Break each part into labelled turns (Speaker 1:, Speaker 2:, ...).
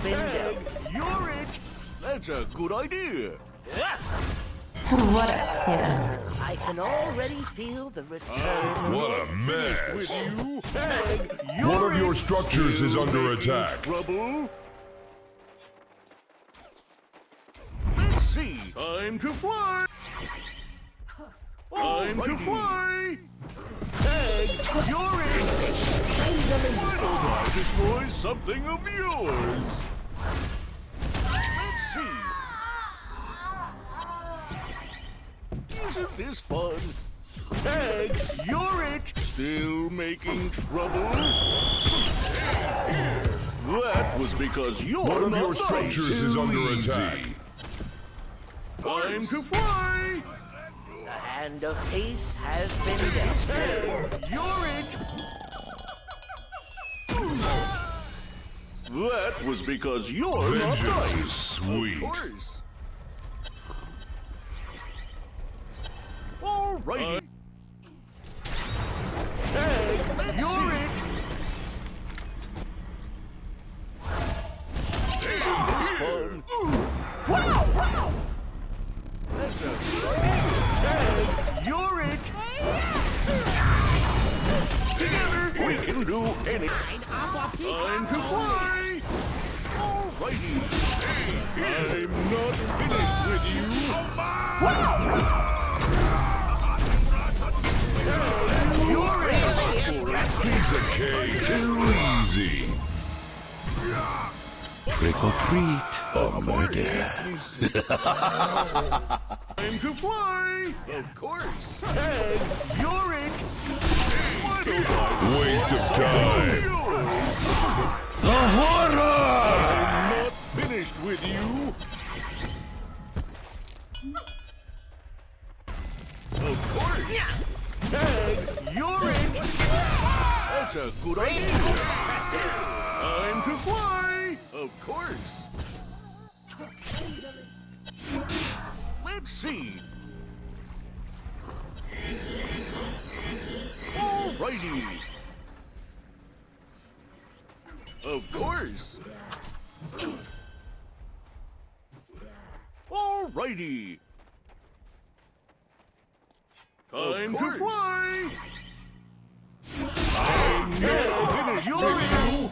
Speaker 1: been dealt.
Speaker 2: You're it! That's a good idea.
Speaker 3: Whatever.
Speaker 1: I can already feel the return.
Speaker 4: What a
Speaker 2: With
Speaker 4: mess!
Speaker 2: you, and you're
Speaker 4: One of your
Speaker 2: it.
Speaker 4: structures is
Speaker 2: Still
Speaker 4: under
Speaker 2: making
Speaker 4: attack.
Speaker 2: Trouble? Let's see. Time to fly. Time to fly. And you're it. Why don't I destroy something of yours? Let's see. Isn't this fun? And you're it. Still making trouble? That was because you're
Speaker 4: One of
Speaker 2: not
Speaker 4: your structures is under attack.
Speaker 2: Time to fly.
Speaker 1: The hand of peace has been dealt.
Speaker 2: And you're it. That was because you're not
Speaker 4: Vengeance
Speaker 2: right.
Speaker 4: is sweet.
Speaker 2: Of course. All right. And you're it. Isn't this fun? Wow! Wow! That's a and you're it. Together we can do anything. Time to fly. Alrighty. I'm not finished with you. You're it.
Speaker 4: Piece of cake. Too easy.
Speaker 5: Trick or treat or murder.
Speaker 2: Time to fly. Of course. And you're it. Why don't I
Speaker 4: Waste of time.
Speaker 5: The horror!
Speaker 2: I'm not finished with you. Of course. And you're it. That's a good idea. Time to fly. Of course. Let's see. Alrighty. Of course. Alrighty. Time to fly. I'm not finished with you.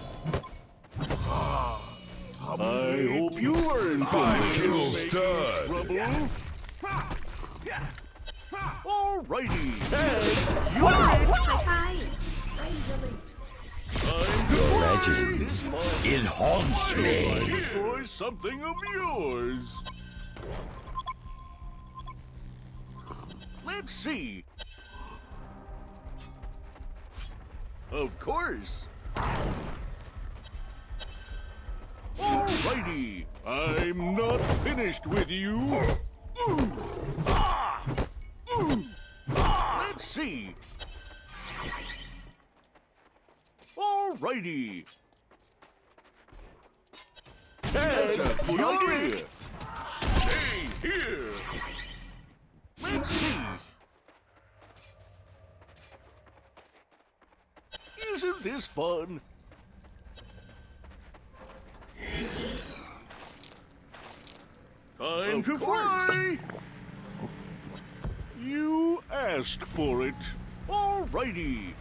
Speaker 2: I hope you learn from
Speaker 4: 5
Speaker 2: this.
Speaker 4: kill
Speaker 2: Making
Speaker 4: stud.
Speaker 2: trouble. Alrighty. And you're it. Time to
Speaker 5: Legend.
Speaker 2: This month,
Speaker 5: It haunts
Speaker 2: I
Speaker 5: me.
Speaker 2: destroy something of yours. Let's see. Of course. Alrighty. I'm not finished with you. Let's see. Alrighty. That's a good idea. Stay here. Let's see. Isn't this fun? Time to fly. You asked for it. Alrighty.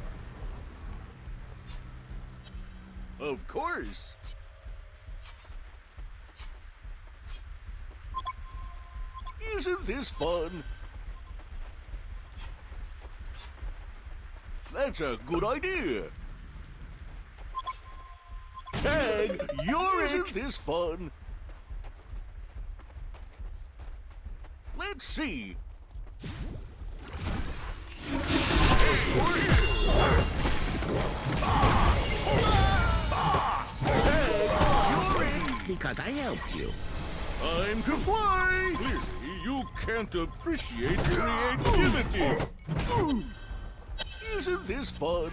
Speaker 2: Of course. Isn't this fun? That's a good idea. And you're Isn't this fun? Let's see.
Speaker 5: Because I helped you.
Speaker 2: Time to fly! Clearly, you can't appreciate creativity. Isn't this fun?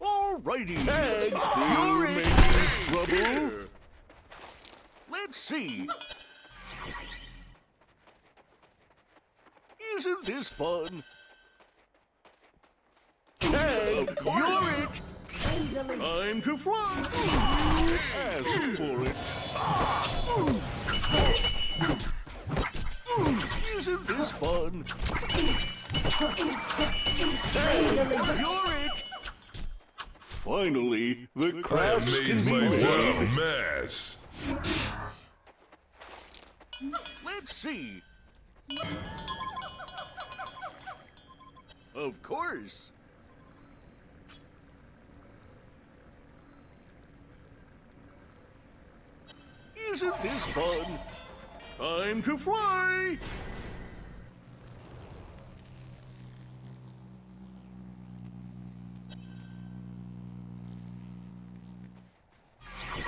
Speaker 2: Alrighty, and you're making trouble. Let's see. Isn't this fun? And you're it. Time to fly! Ask for it! Isn't this fun? You're it! Finally, the
Speaker 4: I
Speaker 2: crafts can
Speaker 4: amazed
Speaker 2: be
Speaker 4: myself.
Speaker 2: made.
Speaker 4: Mess.
Speaker 2: Let's see. Of course. Isn't this fun? Time to fly!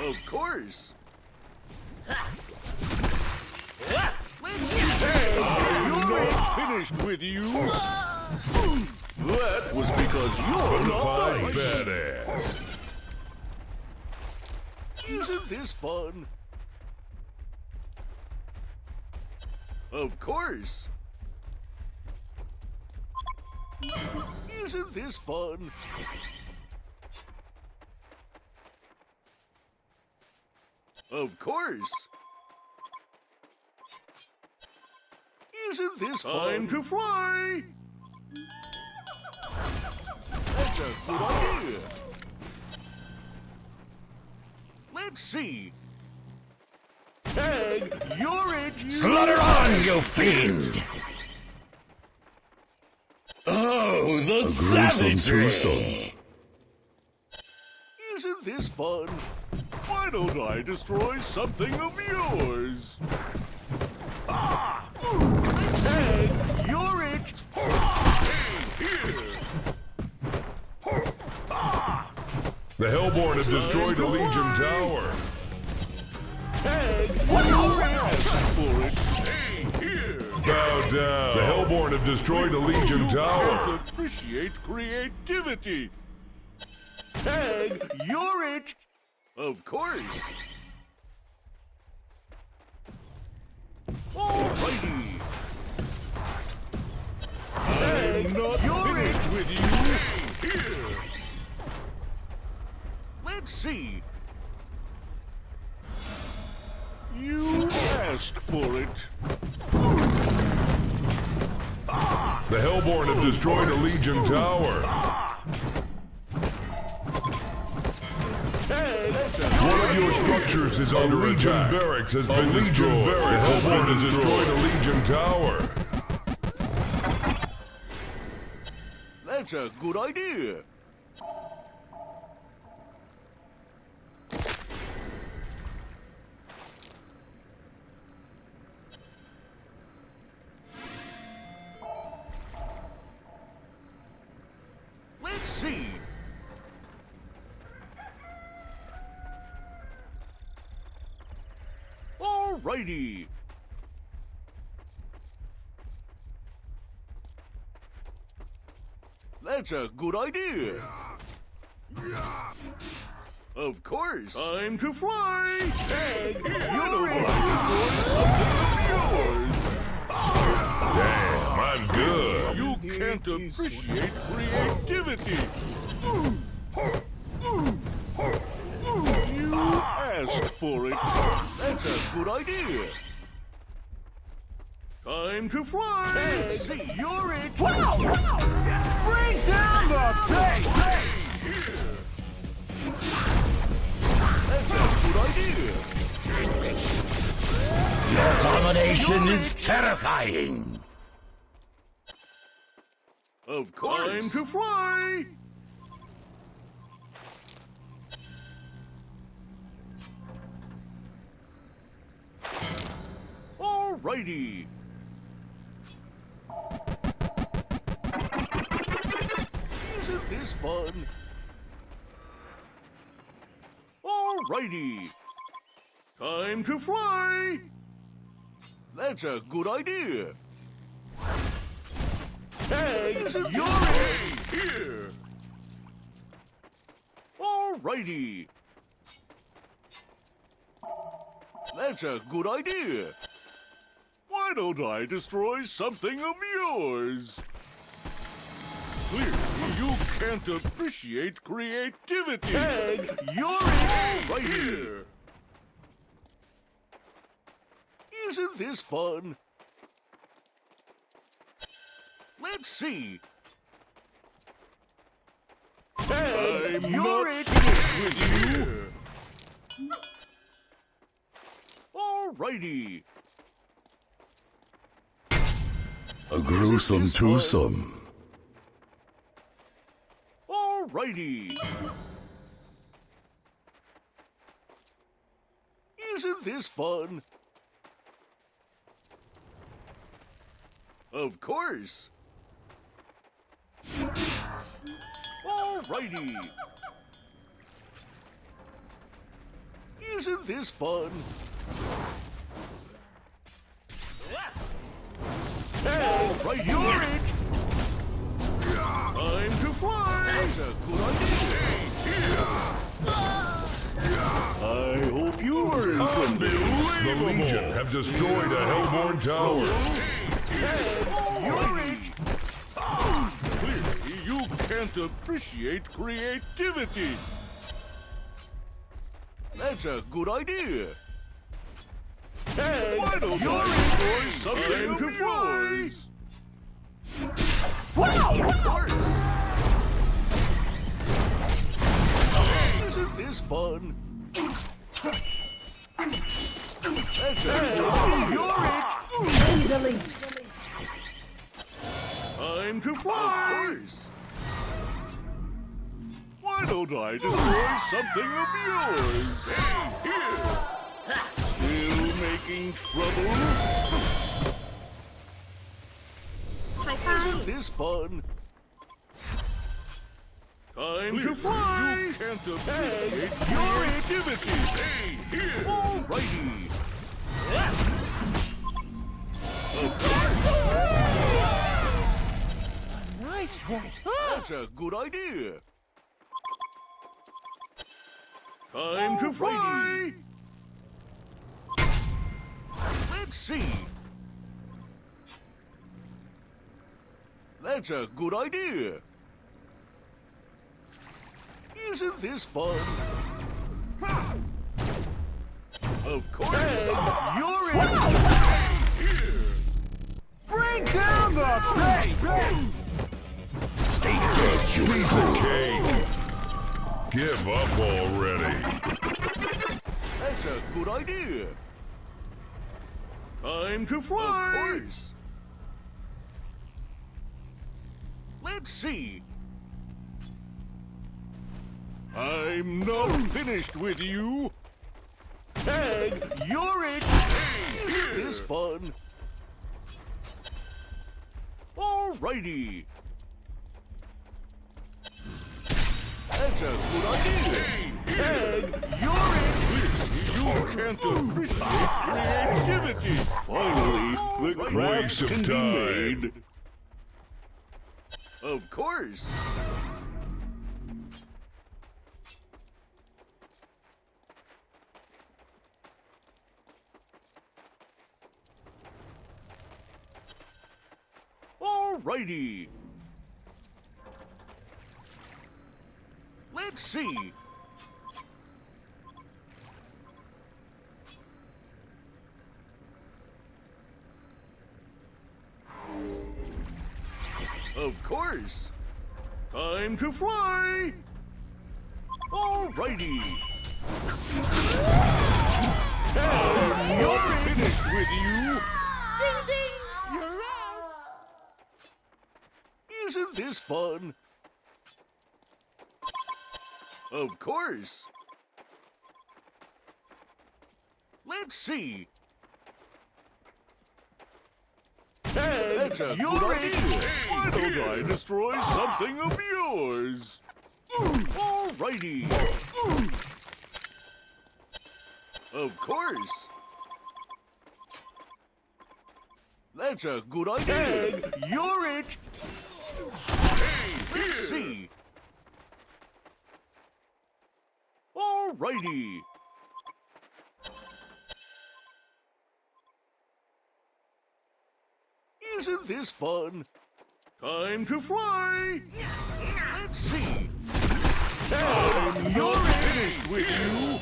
Speaker 2: Of course. I'm not finished with you. That was because you're not
Speaker 4: Bonafide
Speaker 2: nice.
Speaker 4: badass.
Speaker 2: Isn't this fun? Of course. Isn't this fun? Of course. Isn't this time to fly? That's a good idea. Let's see. Tag, you're it.
Speaker 5: Slaughter on, you fiend! Oh, the savagery!
Speaker 2: Isn't this fun? Why don't I destroy something of yours? Ah! Hey, you're it! Hey, here! Ah!
Speaker 4: The Hellborn have destroyed a Legion tower.
Speaker 2: Hey, you're it! For it! Hey, here!
Speaker 4: Bow down. The Hellborn have destroyed a Legion
Speaker 2: You
Speaker 4: tower.
Speaker 2: can't appreciate creativity! Tag, you're it! Of course! Alrighty! I'm not finished with you! Here! Let's see! You asked for it!
Speaker 4: The Hellborn have destroyed a Legion tower. One of your structures is under attack. Barracks has been destroyed. The Hellborn has destroyed a Legion tower.
Speaker 2: That's a good idea! Let's see. Alrighty. That's a good idea. Of course. Time to fly. And you're it. Yours.
Speaker 4: Damn, I'm good.
Speaker 2: You can't appreciate creativity. You asked for it. That's a good idea. Time to fly. Hey, see, you're it. Wow! Bring down the bass. That's a good idea.
Speaker 5: Your domination is terrifying!
Speaker 2: Of course. Time to fly. Alrighty. Isn't this fun? Alrighty. Time to fly. That's a good idea. Tag, you're it. Here. Alrighty. That's a good idea. Why don't I destroy something of yours? Clearly, you can't appreciate creativity. And you're it right here. Isn't this fun? Let's see. And you're it with you. Alrighty.
Speaker 5: A gruesome twosome.
Speaker 2: Alrighty. Isn't this fun? Of course. Alrighty. Isn't this fun? Alright, you're it! Time to fly! That's a good idea! I hope you learn from this.
Speaker 4: The Legion have destroyed a Hellborn tower.
Speaker 2: You're it! Clearly, you can't appreciate creativity. That's a good idea. And why don't you destroy something to fly? Wow! Isn't this fun? That's a you're it!
Speaker 3: Laser leaps.
Speaker 2: Time to fly! Of course. Why don't I destroy something of yours? Hey, here! Still making trouble?
Speaker 3: High five.
Speaker 2: Isn't this fun? Time to fly! You can't appreciate your activity! Hey, here! Alrighty!
Speaker 1: Nice one.
Speaker 2: That's a good idea! Time to fly! Let's see! That's a good idea! Isn't this fun? Of course! And you're in! Here! Bring down the bass!
Speaker 5: Stay dead, you
Speaker 4: Piece of cake. Give up already.
Speaker 2: That's a good idea! Time to fly! Of course! Let's see! I'm not finished with you! And you're it! Isn't this fun? Alrighty! That's a good idea! And you're it! You can't appreciate creativity! Finally, the crafts
Speaker 4: Waste of
Speaker 2: can be
Speaker 4: time.
Speaker 2: made! Of course! Alrighty! Let's see! Of course! Time to fly! Alrighty! And you're finished with you!
Speaker 3: Ding ding. You're out.
Speaker 2: Isn't this fun? Of course! Let's see! And that's a good idea! Why don't I destroy something of yours? Alrighty! Of course! That's a good idea! And you're it! Let's see! Alrighty! Isn't this fun? Time to fly! Let's see. And you're finished with you.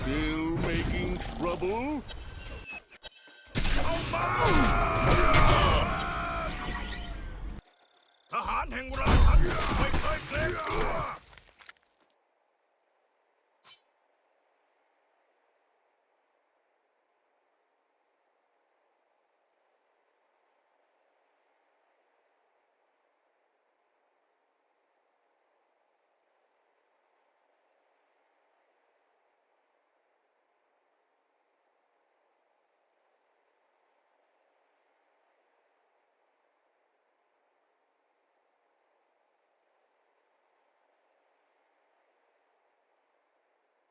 Speaker 2: Still making trouble?
Speaker 5: ทหารแห่งราชันไม่เคยเกรงกลัว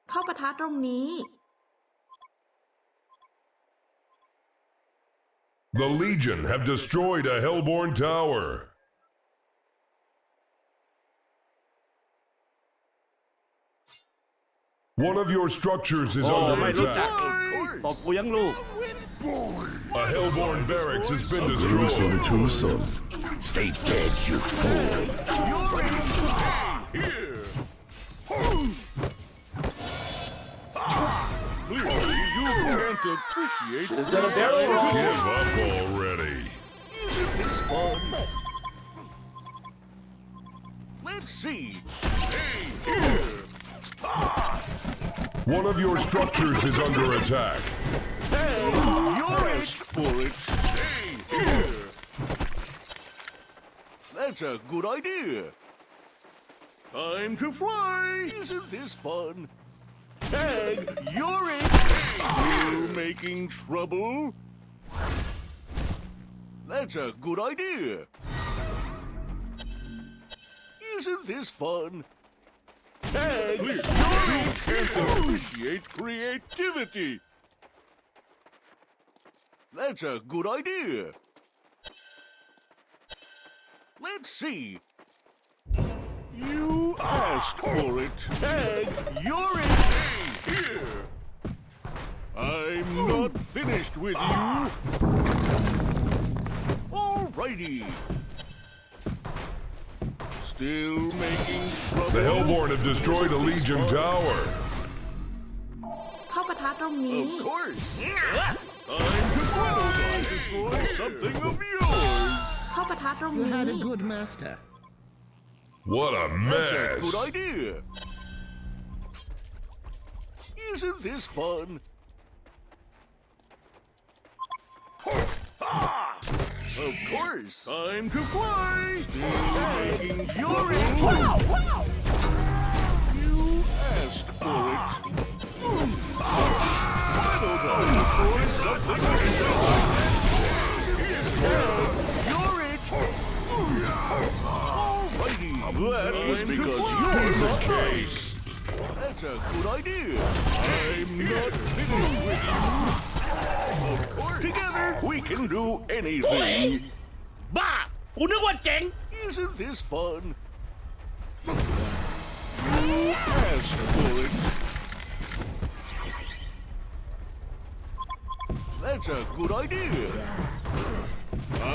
Speaker 3: เข้าปะทะตรงนี้
Speaker 4: The Legion have destroyed a Hellborn tower. One of your structures is
Speaker 6: ไม่
Speaker 4: under
Speaker 6: รู้จัก
Speaker 4: attack.
Speaker 6: ตบกูยังลูก
Speaker 4: A Hellborn barracks has been destroyed.
Speaker 5: Gruesome twosome. Stay dead, you fool.
Speaker 2: You're in. Here. Clearly, you can't appreciate
Speaker 6: Is that a barrel roll?
Speaker 4: Give up already.
Speaker 2: this fun. Let's see. Hey, here.
Speaker 4: One of your structures is under attack.
Speaker 2: Hey, you're asked for it. Hey, here. That's a good idea. Time to fly. Isn't this fun? Tag, you're in. You're making trouble. That's a good idea. Isn't this fun? Tag, you can't appreciate creativity. That's a good idea. Let's see. You asked for it. Tag, you're in. Here. I'm not finished with you. Alrighty. Still making trouble.
Speaker 4: The Hellborn have destroyed a Legion tower.
Speaker 3: เข้าปะทะตรงนี้
Speaker 2: Of course. Time to finally destroy something of yours.
Speaker 3: เข้าปะทะตรง
Speaker 1: You
Speaker 3: นี้
Speaker 1: had a good master.
Speaker 4: What a
Speaker 2: That's a
Speaker 4: mess.
Speaker 2: good idea. Isn't this fun? Of course. Time to fly. Still making you're in. You asked for it. Why don't I destroy something? You're it. Alrighty. That was because you're the case. That's a good idea. I'm not finished with you. Of course. Together, we can do anything.
Speaker 6: บ้า กูนึกว่าเจ๋ง
Speaker 2: Isn't this fun? You asked for it. That's a good idea.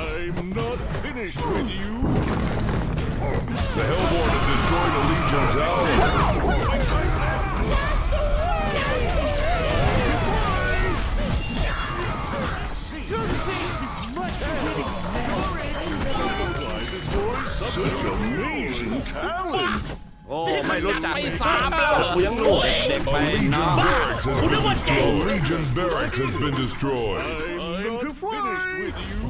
Speaker 2: I'm not finished with you.
Speaker 4: The Hellborn have destroyed a Legion tower.
Speaker 2: Such amazing talent.
Speaker 6: โอ้ ไม่รู้จักตบกูยังลูกเด็กๆไป
Speaker 4: Legion
Speaker 6: นะ
Speaker 4: barracks has been destroyed. Legion's barracks has been destroyed.
Speaker 2: I'm not finished with you.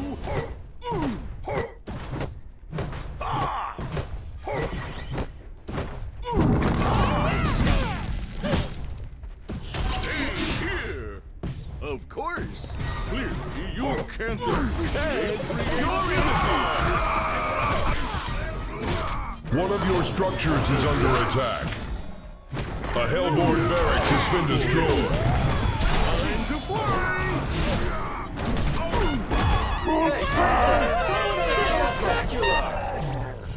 Speaker 2: Stay here. Of course. Clearly, you can't appreciate your
Speaker 4: One of your structures is under attack. A Hellborn barracks has been destroyed.
Speaker 2: Time to fly.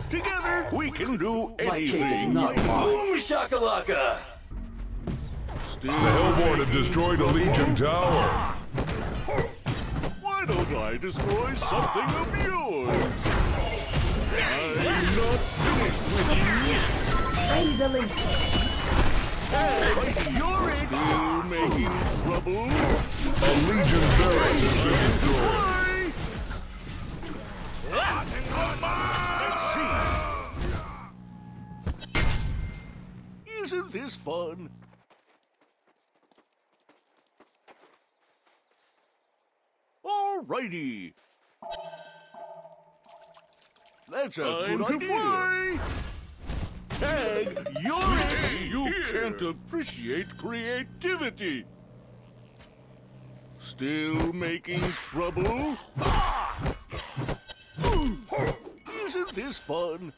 Speaker 2: Together, we can do anything.
Speaker 1: Boom shakalaka!
Speaker 2: Still
Speaker 4: The Hellborn have destroyed a Legion tower.
Speaker 2: Why but I destroy something of yours. I'm not finished with you.
Speaker 7: Razor leaps.
Speaker 2: Hey, you're it. Still making trouble.
Speaker 4: A Legion barracks has been destroyed.
Speaker 2: Let's see. Isn't this fun? Alrighty. That's a good idea. Tag, you're it. You can't appreciate creativity. Still making trouble? Isn't this fun?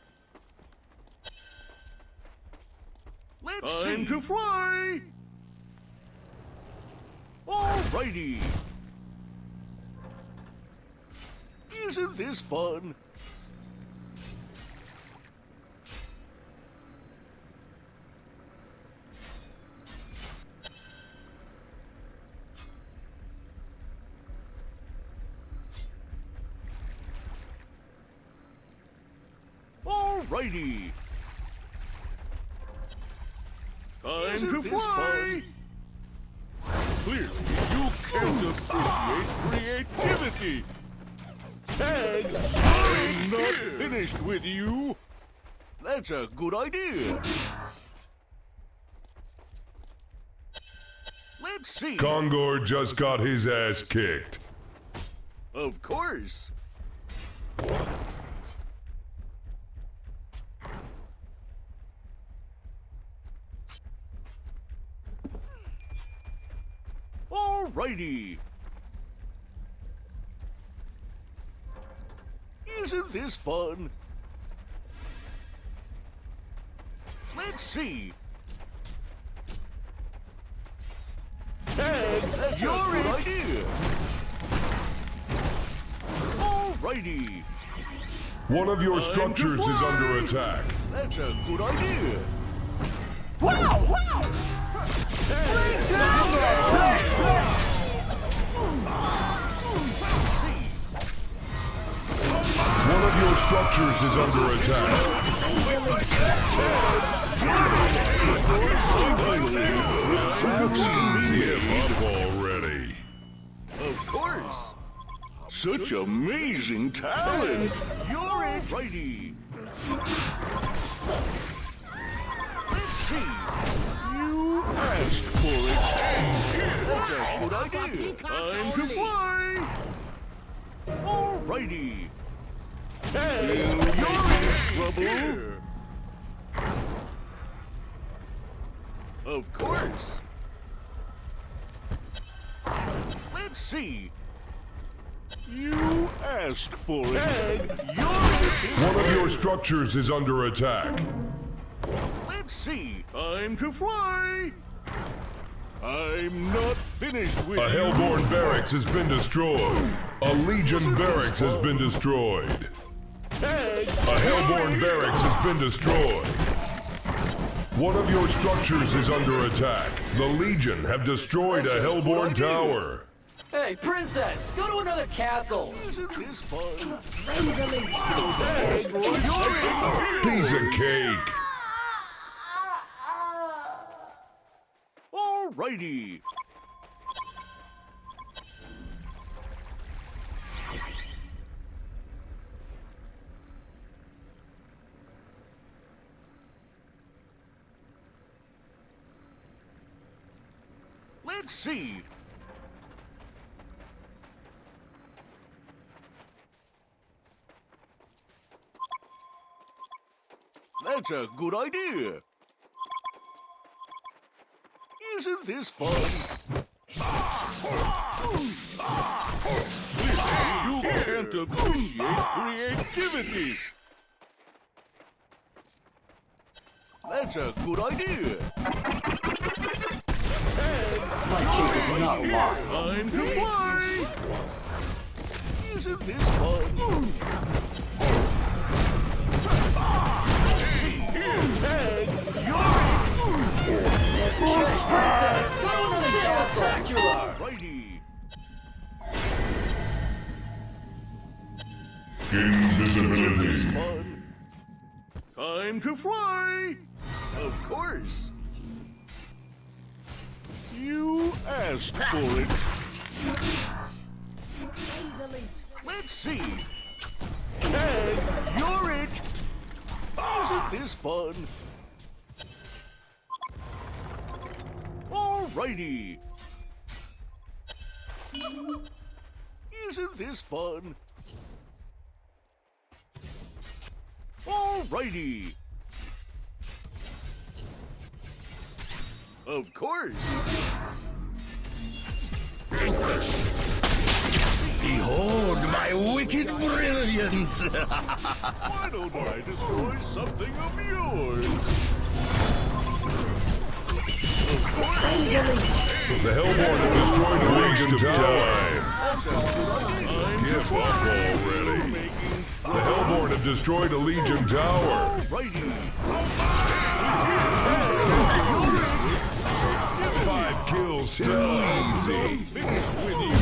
Speaker 2: Let's see. Time to fly. Alrighty. Isn't this fun? Alrighty. Time to fly. Clearly, you can't appreciate creativity. Tag, I'm not finished with you. That's a good idea. Let's see.
Speaker 4: Kongor just got his ass kicked.
Speaker 2: Of course. Alrighty. Isn't this fun? Let's see. Tag, that's your idea. Alrighty.
Speaker 4: One of your structures is under attack.
Speaker 2: That's a good idea.
Speaker 1: Wow! Wow!
Speaker 4: One of your structures is under attack. Give up already.
Speaker 2: Of course. Such amazing talent. You're it. Righty. Let's see. You asked for it. That's a good idea. Time to fly. Alrighty. Hey, you're in trouble. Of course. Let's see. You asked for it. Hey,
Speaker 4: One of your structures is under attack.
Speaker 2: Let's see. Time to fly. I'm not finished with
Speaker 4: A Hellborn barracks has been destroyed. A Legion barracks has been destroyed.
Speaker 2: Tag,
Speaker 4: A Hellborn barracks has been destroyed. One of your structures is under attack. The Legion have destroyed a Hellborn tower.
Speaker 8: Hey, princess, go to another castle.
Speaker 2: Isn't this fun?
Speaker 7: Razor leaps.
Speaker 2: Tag, you're in.
Speaker 4: Piece of cake.
Speaker 2: Alrighty. Let's see. That's a good idea. Isn't this fun? You can't appreciate creativity. That's a good idea.
Speaker 8: My cake is not locked.
Speaker 2: Time to fly. Isn't this fun? Tag, you're
Speaker 8: Princess, go to another castle. Spectacular.
Speaker 2: righty. Isn't this fun? Time to fly! Of course. You asked for it.
Speaker 7: Razor leaps.
Speaker 2: Let's see. And you're it. Isn't this fun? Alrighty. Isn't this fun? Alrighty. Of course.
Speaker 5: Behold my wicked brilliance!
Speaker 2: Why don't I destroy something of yours?
Speaker 7: Razor leaps.
Speaker 4: The Hellborn have destroyed a Legion tower. Give up already. The Hellborn have destroyed a Legion tower.
Speaker 2: Alrighty.
Speaker 4: 5 kills still easy.
Speaker 2: Finish with you.